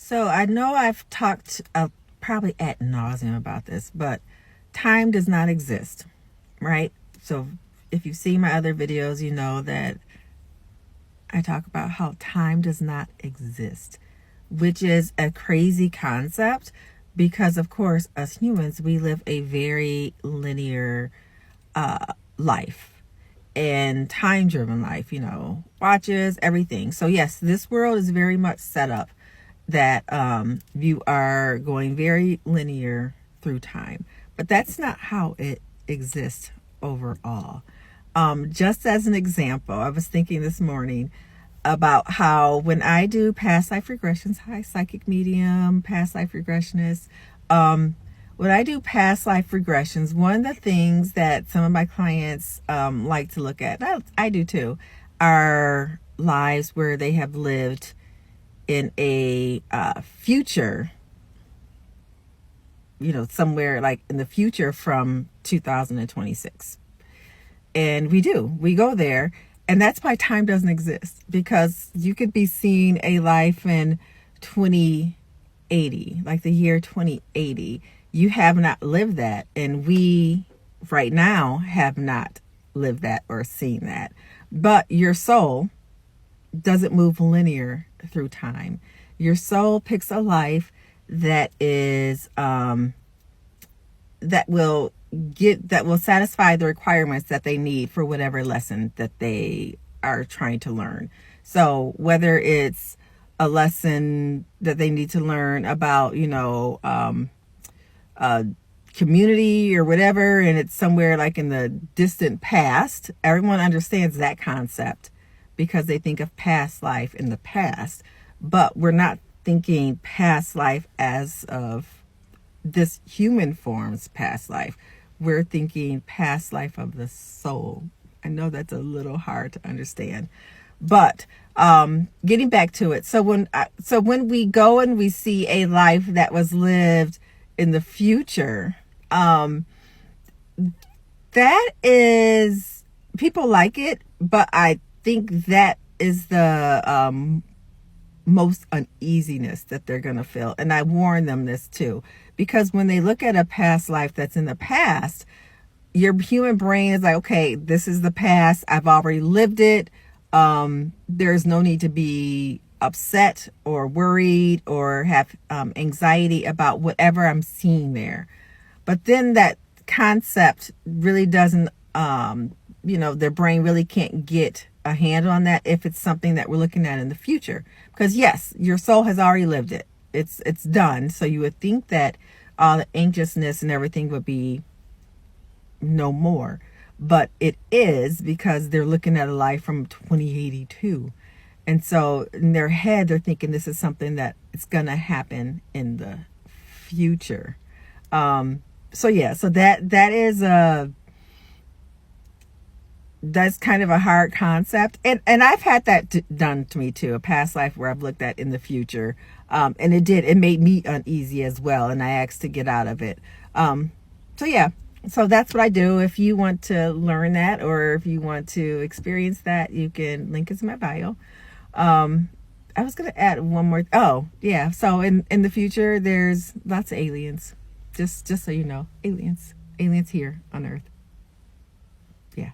So I know I've talked probably ad nauseum about this, but time does not exist, right? So if you see my other videos, you know that I talk about how time does not exist, which is a crazy concept because, of course, as humans, we live a very linear life and time-driven life, watches, everything. So yes, this world is very much set up that you are going very linear through time, but that's not how it exists overall. Just as an example, I was thinking this morning about how when I do past life regressions, hi, psychic medium, past life regressionist, when I do past life regressions, one of the things that some of my clients like to look at, I do too, are lives where they have lived in a future, somewhere like in the future from 2026. And we go there. And that's why time doesn't exist, because you could be seeing a life in 2080, like the year 2080. You have not lived that. And we right now have not lived that or seen that. But your soul doesn't move linear through time. Your soul picks a life that is that will satisfy the requirements that they need for whatever lesson that they are trying to learn. So whether it's a lesson that they need to learn about, community or whatever, and it's somewhere like in the distant past, everyone understands that concept because they think of past life in the past, but we're not thinking past life as of this human form's past life. We're thinking past life of the soul. I know that's a little hard to understand, but getting back to it. So when we go and we see a life that was lived in the future, that is, people like it, but I think that is the most uneasiness that they're going to feel. And I warn them this too, because when they look at a past life that's in the past, your human brain is like, okay, this is the past. I've already lived it. There's no need to be upset or worried or have anxiety about whatever I'm seeing there. But then that concept really doesn't, their brain really can't get a handle on that if it's something that we're looking at in the future. Because yes, your soul has already lived it. It's done. So you would think that all the anxiousness and everything would be no more. But it is, because they're looking at a life from 2082. And so in their head, they're thinking this is something that it's going to happen in the future. So that is that's kind of a hard concept. And I've had that done to me too, a past life where I've looked at in the future. And it made me uneasy as well. And I asked to get out of it. So that's what I do. If you want to learn that, or if you want to experience that, you can link it in my bio. I was going to add one more. Oh yeah. So in the future, there's lots of aliens, just so you know, aliens here on Earth. Yeah.